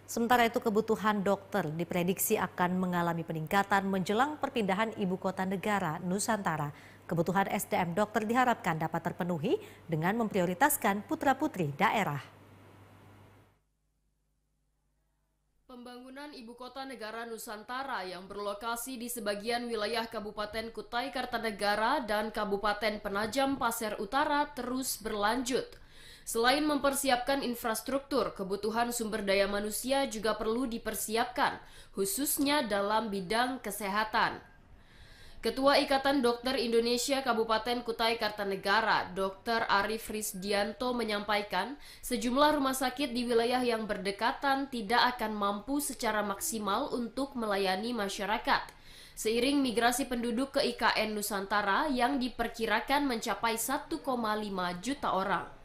Sementara itu kebutuhan dokter diprediksi akan mengalami peningkatan menjelang perpindahan ibu kota negara Nusantara. Kebutuhan SDM dokter diharapkan dapat terpenuhi dengan memprioritaskan putra-putri daerah. Pembangunan ibu kota negara Nusantara yang berlokasi di sebagian wilayah Kabupaten Kutai Kartanegara dan Kabupaten Penajam Pasir Utara terus berlanjut. Selain mempersiapkan infrastruktur, kebutuhan sumber daya manusia juga perlu dipersiapkan, khususnya dalam bidang kesehatan. Ketua Ikatan Dokter Indonesia Kabupaten Kutai Kartanegara, Dr. Arif Risdianto menyampaikan, sejumlah rumah sakit di wilayah yang berdekatan tidak akan mampu secara maksimal untuk melayani masyarakat. Seiring migrasi penduduk ke IKN Nusantara yang diperkirakan mencapai 1,5 juta orang.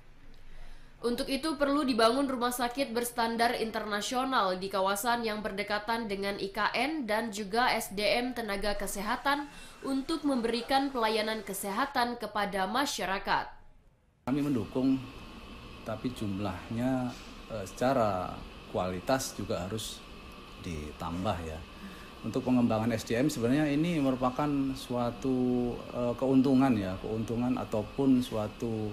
Untuk itu perlu dibangun rumah sakit berstandar internasional di kawasan yang berdekatan dengan IKN dan juga SDM tenaga kesehatan untuk memberikan pelayanan kesehatan kepada masyarakat. Kami mendukung, tapi jumlahnya secara kualitas juga harus ditambah ya. Untuk pengembangan SDM sebenarnya ini merupakan suatu keuntungan ataupun suatu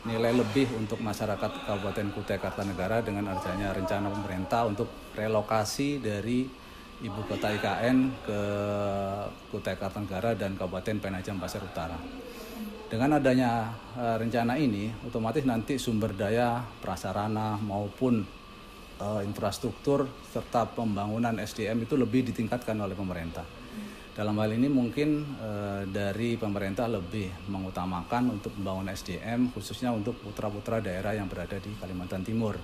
nilai lebih untuk masyarakat Kabupaten Kutai Kartanegara dengan adanya rencana pemerintah untuk relokasi dari ibu kota IKN ke Kutai Kartanegara dan Kabupaten Penajam Pasir Utara. Dengan adanya rencana ini, otomatis nanti sumber daya, prasarana maupun infrastruktur serta pembangunan SDM itu lebih ditingkatkan oleh pemerintah. Dalam hal ini mungkin dari pemerintah lebih mengutamakan untuk membangun SDM khususnya untuk putra-putra daerah yang berada di Kalimantan Timur.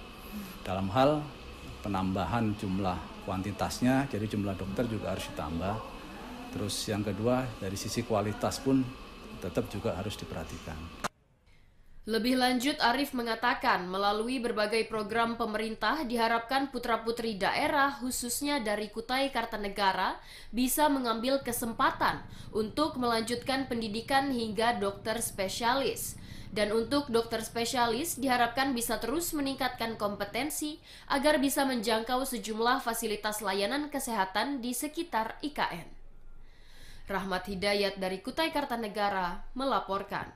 Dalam hal penambahan jumlah kuantitasnya, jadi jumlah dokter juga harus ditambah. Terus yang kedua dari sisi kualitas pun tetap juga harus diperhatikan. Lebih lanjut, Arif mengatakan melalui berbagai program pemerintah diharapkan putra-putri daerah khususnya dari Kutai Kartanegara bisa mengambil kesempatan untuk melanjutkan pendidikan hingga dokter spesialis. Dan untuk dokter spesialis diharapkan bisa terus meningkatkan kompetensi agar bisa menjangkau sejumlah fasilitas layanan kesehatan di sekitar IKN. Rahmat Hidayat dari Kutai Kartanegara melaporkan.